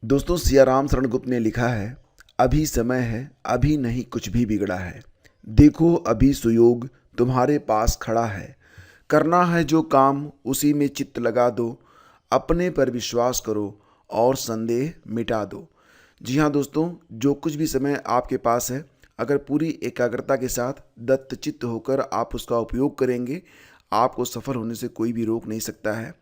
दोस्तों सियाराम शरण गुप्त ने लिखा है, अभी समय है, अभी नहीं कुछ भी बिगड़ा है। देखो अभी सुयोग तुम्हारे पास खड़ा है। करना है जो काम उसी में चित्त लगा दो। अपने पर विश्वास करो और संदेह मिटा दो। जी हाँ दोस्तों, जो कुछ भी समय आपके पास है, अगर पूरी एकाग्रता के साथ दत्तचित्त होकर आप उसका उपयोग करेंगे, आपको सफल होने से कोई भी रोक नहीं सकता है।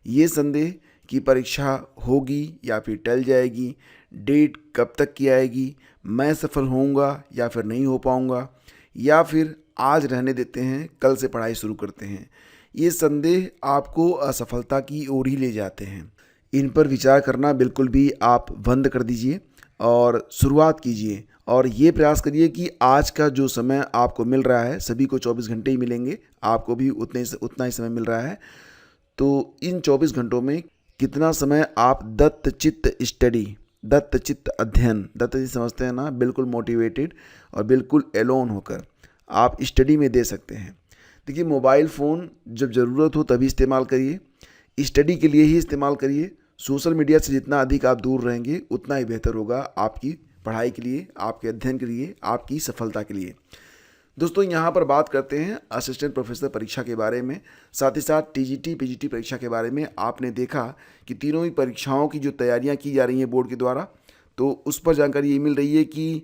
ये संदेह कि परीक्षा होगी या फिर टल जाएगी, डेट कब तक की आएगी, मैं सफल होऊंगा या फिर नहीं हो पाऊंगा, या फिर आज रहने देते हैं कल से पढ़ाई शुरू करते हैं, ये संदेह आपको असफलता की ओर ही ले जाते हैं। इन पर विचार करना बिल्कुल भी आप बंद कर दीजिए और शुरुआत कीजिए और ये प्रयास करिए कि आज का जो समय आपको मिल रहा है, सभी को 24 घंटे ही मिलेंगे, आपको भी उतना ही समय मिल रहा है। तो इन 24 घंटों में कितना समय आप दत्तचित्त स्टडी, दत्तचित्त अध्ययन, दत्तचित्त समझते हैं ना, बिल्कुल मोटिवेटेड और बिल्कुल एलोन होकर आप स्टडी में दे सकते हैं। देखिए, मोबाइल फ़ोन जब ज़रूरत हो तभी इस्तेमाल करिए, स्टडी के लिए ही इस्तेमाल करिए। सोशल मीडिया से जितना अधिक आप दूर रहेंगे उतना ही बेहतर होगा आपकी पढ़ाई के लिए, आपके अध्ययन के लिए, आपकी सफलता के लिए। दोस्तों, यहाँ पर बात करते हैं असिस्टेंट प्रोफेसर परीक्षा के बारे में, साथ ही साथ टीजीटी पीजीटी परीक्षा के बारे में। आपने देखा कि तीनों ही परीक्षाओं की जो तैयारियाँ की जा रही हैं बोर्ड के द्वारा, तो उस पर जानकारी ये मिल रही है कि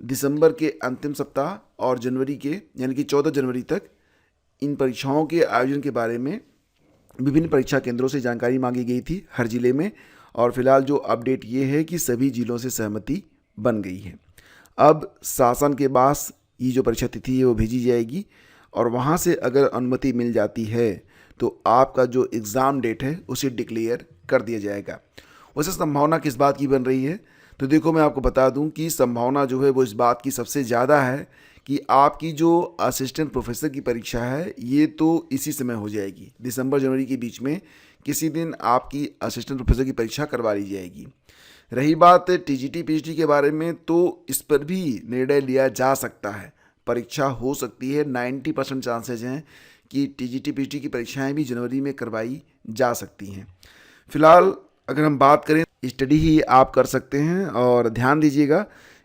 दिसंबर के अंतिम सप्ताह और जनवरी के यानी कि 14 जनवरी तक इन परीक्षाओं के आयोजन के बारे में विभिन्न परीक्षा केंद्रों से जानकारी मांगी गई थी हर जिले में। और फिलहाल जो अपडेट ये है कि सभी जिलों से सहमति बन गई है। अब शासन के पास ये जो परीक्षा तिथि है वो भेजी जाएगी और वहाँ से अगर अनुमति मिल जाती है तो आपका जो एग्ज़ाम डेट है उसे डिक्लेयर कर दिया जाएगा। वैसे संभावना किस बात की बन रही है, तो देखो मैं आपको बता दूं कि संभावना जो है वो इस बात की सबसे ज़्यादा है कि आपकी जो असिस्टेंट प्रोफेसर की परीक्षा है ये तो इसी समय हो जाएगी, दिसंबर जनवरी के बीच में किसी दिन आपकी असिस्टेंट प्रोफेसर की परीक्षा करवा ली जाएगी। रही बात टीजीटी पीजीटी के बारे में, तो इस पर भी निर्णय लिया जा सकता है, परीक्षा हो सकती है। 90% चांसेज हैं कि टीजीटी पीजीटी की परीक्षाएं भी जनवरी में करवाई जा सकती हैं। फिलहाल अगर हम बात करें, स्टडी ही आप कर सकते हैं और ध्यान दीजिएगा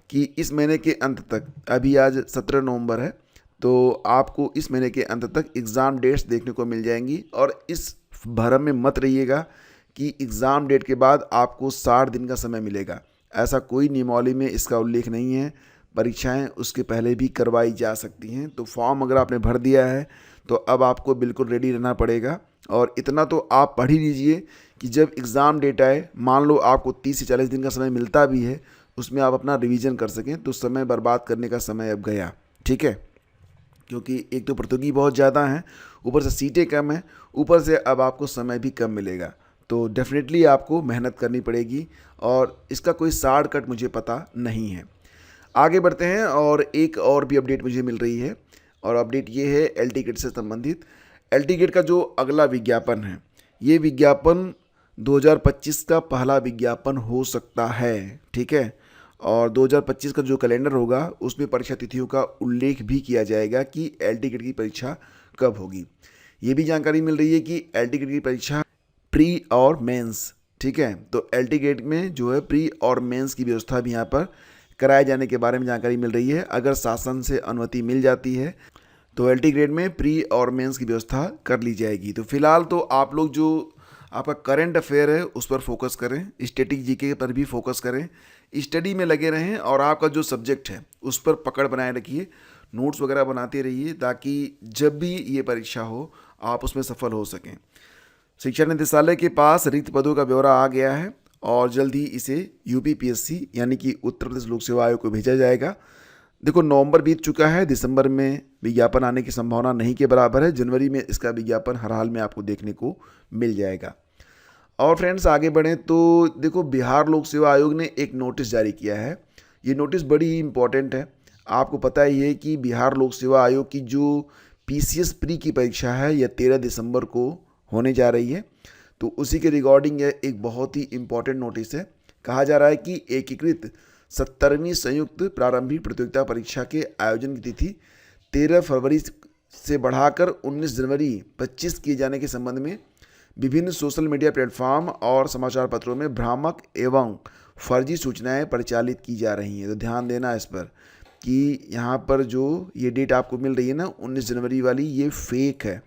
कि इस महीने के अंत तक, अभी आज 17 नवंबर है, तो आपको इस महीने के अंत तक एग्ज़ाम डेट्स देखने को मिल जाएंगी। और इस भरम में मत रहिएगा कि एग्ज़ाम डेट के बाद आपको 60 दिन का समय मिलेगा, ऐसा कोई नियमावली में इसका उल्लेख नहीं है। परीक्षाएं उसके पहले भी करवाई जा सकती हैं। तो फॉर्म अगर आपने भर दिया है तो अब आपको बिल्कुल रेडी रहना पड़ेगा। और इतना तो आप पढ़ ही लीजिए कि जब एग्ज़ाम डेट आए, मान लो आपको 30 से 40 दिन का समय मिलता भी है, उसमें आप अपना रिवीजन कर सकें। तो समय बर्बाद करने का समय अब गया, ठीक है, क्योंकि एक तो प्रतियोगी बहुत ज़्यादा हैं, ऊपर से सीटें कम हैं, ऊपर से अब आपको समय भी कम मिलेगा। तो डेफिनेटली आपको मेहनत करनी पड़ेगी और इसका कोई शॉर्टकट मुझे पता नहीं है। आगे बढ़ते हैं और एक और भी अपडेट मुझे मिल रही है और अपडेट ये है एल.टी. गेट से संबंधित। एल.टी. गेट का जो अगला विज्ञापन है, ये विज्ञापन 2025 का पहला विज्ञापन हो सकता है, ठीक है। और 2025 का जो कैलेंडर होगा उसमें परीक्षा तिथियों का उल्लेख भी किया जाएगा कि एल.टी. गेट की परीक्षा कब होगी। ये भी जानकारी मिल रही है कि एल.टी. गेट की परीक्षा प्री और मेंस, ठीक है। तो एल.टी. गेट में जो है प्री और मेंस की व्यवस्था भी यहाँ पर कराए जाने के बारे में जानकारी मिल रही है। अगर शासन से अनुमति मिल जाती है तो एल.टी. ग्रेड में प्री और मेंस की व्यवस्था कर ली जाएगी। तो फिलहाल तो आप लोग जो आपका करंट अफेयर है उस पर फोकस करें, स्टैटिक जीके पर भी फोकस करें, स्टडी में लगे रहें और आपका जो सब्जेक्ट है उस पर पकड़ बनाए रखिए, नोट्स वगैरह बनाते रहिए ताकि जब भी ये परीक्षा हो आप उसमें सफल हो सकें। शिक्षा निदेशालय के पास रिक्त पदों का ब्यौरा आ गया है और जल्द ही इसे यूपीपीएससी यानी कि उत्तर प्रदेश लोक सेवा आयोग को भेजा जाएगा। देखो, नवंबर बीत चुका है, दिसंबर में विज्ञापन आने की संभावना नहीं के बराबर है। जनवरी में इसका विज्ञापन हर हाल में आपको देखने को मिल जाएगा। और फ्रेंड्स आगे बढ़ें तो देखो, बिहार लोक सेवा आयोग ने एक नोटिस जारी किया है। ये नोटिस बड़ी ही इम्पॉर्टेंट है। आपको पता ही है कि बिहार लोक सेवा आयोग की जो पीसीएस प्री की परीक्षा है यह 13 दिसंबर को होने जा रही है। तो उसी के रिगार्डिंग यह एक बहुत ही इम्पॉर्टेंट नोटिस है। कहा जा रहा है कि एकीकृत 70वीं संयुक्त प्रारंभिक प्रतियोगिता परीक्षा के आयोजन की तिथि 13 फरवरी से बढ़ाकर 19 जनवरी 25 किए जाने के संबंध में विभिन्न सोशल मीडिया प्लेटफॉर्म और समाचार पत्रों में भ्रामक एवं फर्जी सूचनाएं प्रचारित की जा रही हैं। तो ध्यान देना इस पर कि यहाँ पर जो ये डेट आपको मिल रही है ना 19 जनवरी वाली, ये फेक है।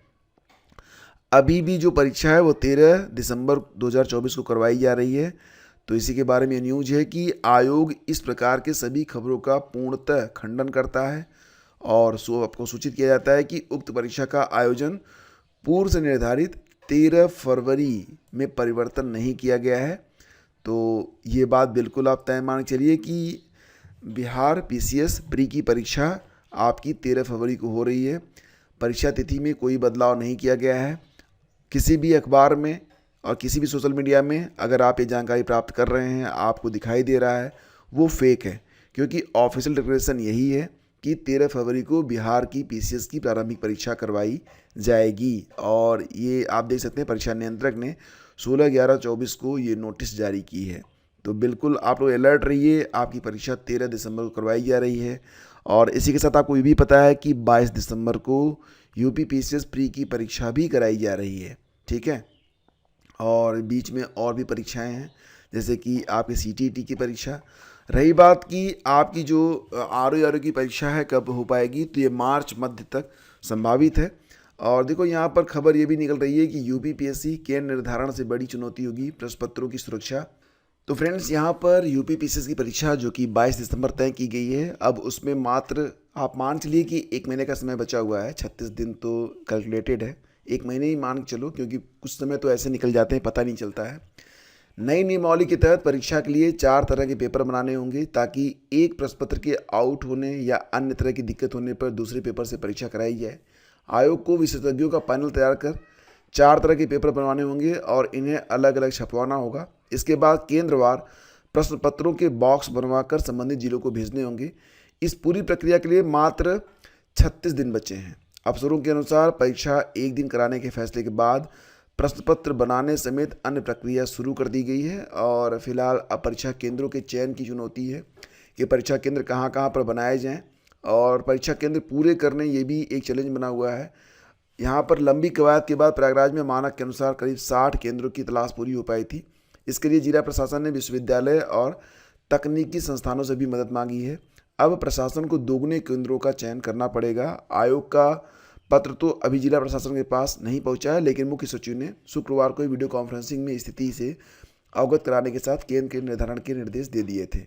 अभी भी जो परीक्षा है वो 13 दिसंबर 2024 को करवाई जा रही है। तो इसी के बारे में न्यूज है कि आयोग इस प्रकार के सभी खबरों का पूर्णतः खंडन करता है और आपको सूचित किया जाता है कि उक्त परीक्षा का आयोजन पूर्व से निर्धारित 13 फरवरी में परिवर्तन नहीं किया गया है। तो ये बात बिल्कुल आप तय मान के चलिए कि बिहार पीसीएस प्री की परीक्षा आपकी 13 फरवरी को हो रही है। परीक्षा तिथि में कोई बदलाव नहीं किया गया है। किसी भी अखबार में और किसी भी सोशल मीडिया में अगर आप ये जानकारी प्राप्त कर रहे हैं, आपको दिखाई दे रहा है, वो फेक है, क्योंकि ऑफिशियल डिक्लेरेशन यही है कि 13 फरवरी को बिहार की पीसीएस की प्रारंभिक परीक्षा करवाई जाएगी। और ये आप देख सकते हैं परीक्षा नियंत्रक ने 16/11/24 को ये नोटिस जारी की है। तो बिल्कुल आप लोग अलर्ट रहिए, आपकी परीक्षा 13 दिसंबर को करवाई जा रही है। और इसी के साथ आपको ये भी पता है कि 22 दिसंबर को यूपी पीसीएस प्री की परीक्षा भी कराई जा रही है, ठीक है। और बीच में और भी परीक्षाएं हैं, जैसे कि आपके सीटीईटी की परीक्षा। रही बात कि आपकी जो आरओ की परीक्षा है कब हो पाएगी, तो ये मार्च मध्य तक संभावित है। और देखो यहाँ पर खबर ये भी निकल रही है कि यूपी पीएससी केंद्र निर्धारण से बड़ी चुनौती होगी प्रश्न पत्रों की सुरक्षा। तो फ्रेंड्स, यहाँ पर यूपी पीसीएस की परीक्षा जो कि 22 दिसंबर तय की गई है, अब उसमें मात्र आप मान चलिए कि 1 महीने का समय बचा हुआ है। 36 दिन तो कैलकुलेटेड है, 1 महीने ही मान के चलो, क्योंकि कुछ समय तो ऐसे निकल जाते हैं पता नहीं चलता है। नई नियमावली के तहत परीक्षा के लिए 4 तरह के पेपर बनाने होंगे, ताकि एक प्रश्न पत्र के आउट होने या अन्य तरह की दिक्कत होने पर दूसरे पेपर से परीक्षा कराई जाए। आयोग को विशेषज्ञों का पैनल तैयार कर 4 तरह के पेपर बनवाने होंगे और इन्हें अलग अलग छपवाना होगा। इसके बाद केंद्रवार प्रश्न पत्रों के बॉक्स बनवाकर संबंधित जिलों को भेजने होंगे। इस पूरी प्रक्रिया के लिए मात्र 36 दिन बचे हैं। अफसरों के अनुसार परीक्षा एक दिन कराने के फैसले के बाद प्रश्न पत्र बनाने समेत अन्य प्रक्रिया शुरू कर दी गई है। और फिलहाल अब परीक्षा केंद्रों के चयन की चुनौती है कि परीक्षा केंद्र कहाँ कहाँ पर बनाए जाएं, और परीक्षा केंद्र पूरे करने ये भी एक चैलेंज बना हुआ है। यहाँ पर लंबी कवायद के बाद प्रयागराज में मानक के अनुसार करीब 60 केंद्रों की तलाश पूरी हो पाई थी। इसके लिए जिला प्रशासन ने विश्वविद्यालय और तकनीकी संस्थानों से भी मदद मांगी है। अब प्रशासन को दोगुने केंद्रों का चयन करना पड़ेगा। आयोग का पत्र तो अभी जिला प्रशासन के पास नहीं पहुंचा है, लेकिन मुख्य सचिव ने शुक्रवार को वीडियो कॉन्फ्रेंसिंग में स्थिति से अवगत कराने के साथ केंद्र के निर्धारण के निर्देश दे दिए थे।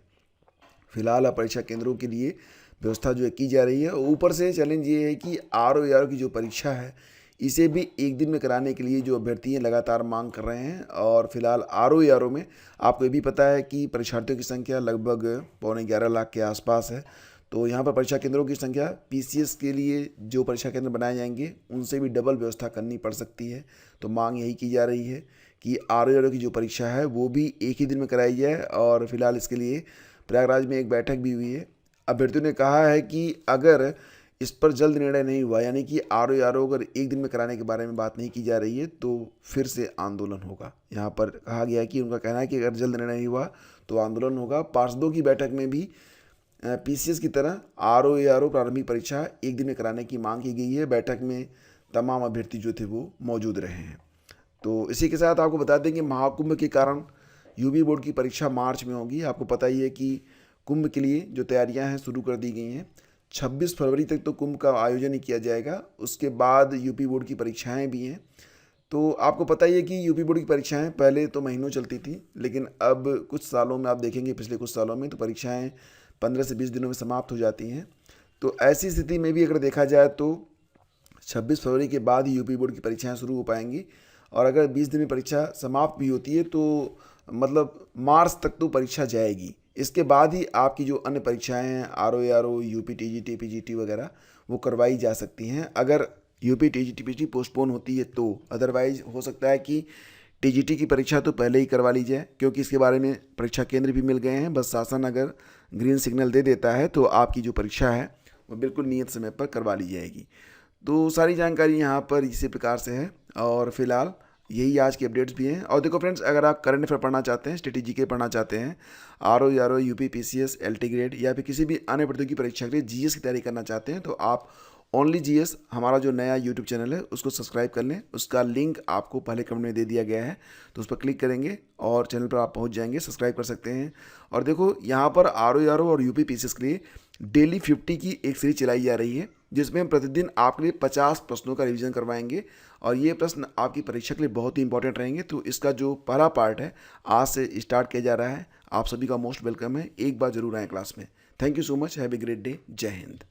फिलहाल अब परीक्षा केंद्रों के लिए व्यवस्था जो है की जा रही है। ऊपर से चैलेंज ये है कि आरओ की जो परीक्षा है इसे भी एक दिन में कराने के लिए जो अभ्यर्थी हैं लगातार मांग कर रहे हैं। और फिलहाल आरओ में आपको ये भी पता है कि परीक्षार्थियों की संख्या लगभग 11.25 लाख के आसपास है। तो यहाँ पर परीक्षा केंद्रों की संख्या पीसीएस के लिए जो परीक्षा केंद्र बनाए जाएंगे उनसे भी डबल व्यवस्था करनी पड़ सकती है। तो मांग यही की जा रही है कि आरओ की जो परीक्षा है वो भी एक ही दिन में कराई जाए। और फिलहाल इसके लिए प्रयागराज में एक बैठक भी हुई है। अभ्यर्थियों ने कहा है कि अगर इस पर जल्द निर्णय नहीं हुआ, यानी कि आरओ अगर एक दिन में कराने के बारे में बात नहीं की जा रही है, तो फिर से आंदोलन होगा। यहाँ पर कहा गया है कि उनका कहना है कि अगर जल्द निर्णय नहीं हुआ तो आंदोलन होगा। पार्षदों की बैठक में भी पीसीएस की तरह आरओ प्रारंभिक परीक्षा एक दिन में कराने की मांग की गई है। बैठक में तमाम अभ्यर्थी जो थे वो मौजूद रहे हैं। तो इसी के साथ आपको बता दें कि महाकुंभ के कारण यूपी बोर्ड की परीक्षा मार्च में होगी। आपको पता ही है कि कुंभ के लिए जो तैयारियां हैं शुरू कर दी गई हैं। 26 फरवरी तक तो कुंभ का आयोजन ही किया जाएगा। उसके बाद यूपी बोर्ड की परीक्षाएं भी हैं। तो आपको पता ही है कि यूपी बोर्ड की परीक्षाएं पहले तो महीनों चलती थी, लेकिन अब कुछ सालों में आप देखेंगे, पिछले कुछ सालों में तो परीक्षाएं 15 से 20 दिनों में समाप्त हो जाती हैं। तो ऐसी स्थिति में भी अगर देखा जाए तो 26 फरवरी के बाद ही यूपी बोर्ड की परीक्षाएं शुरू हो पाएंगी। और अगर 20 दिन में परीक्षा समाप्त भी होती है तो मतलब मार्च तक तो परीक्षा जाएगी। इसके बाद ही आपकी जो अन्य परीक्षाएं हैं आरओ, यूपी टीजीटी, पीजीटी वगैरह वो करवाई जा सकती हैं, अगर यूपी टीजीटी पीजीटी पोस्टपोन होती है तो। अदरवाइज हो सकता है कि टीजीटी की परीक्षा तो पहले ही करवा ली जाए, क्योंकि इसके बारे में परीक्षा केंद्र भी मिल गए हैं। बस शासन अगर ग्रीन सिग्नल दे देता है तो आपकी जो परीक्षा है वो बिल्कुल नियत समय पर करवा ली जाएगी। तो सारी जानकारी यहाँ पर इसी प्रकार से है। और फिलहाल यही आज की अपडेट्स भी हैं। और देखो फ्रेंड्स, अगर आप करंट अफेयर पढ़ना चाहते हैं, स्ट्रेटेजी के पढ़ना चाहते हैं, RO, UP PCS, LT grade या फिर किसी भी अन्य प्रतियोगी परीक्षा के लिए जीएस की तैयारी करना चाहते हैं, तो आप ओनली जीएस हमारा जो नया यूट्यूब चैनल है उसको सब्सक्राइब कर लें, उसका लिंक आपको पहले कमेंट में दे दिया गया है, तो उस पर क्लिक करेंगे और चैनल पर आप पहुंच जाएंगे, सब्सक्राइब कर सकते हैं। और देखो यहाँ पर आरओ और यूपी पीसीएस के लिए डेली 50 की एक सीरीज चलाई जा रही है, जिसमें हम प्रतिदिन आपके लिए 50 प्रश्नों का रिवीजन करवाएंगे और ये प्रश्न आपकी परीक्षा के लिए बहुत ही इंपॉर्टेंट रहेंगे। तो इसका जो पहला पार्ट है आज से स्टार्ट किया जा रहा है। आप सभी का मोस्ट वेलकम है, एक बार जरूर आएँ क्लास में। Thank you so much, have a great day, जय हिंद।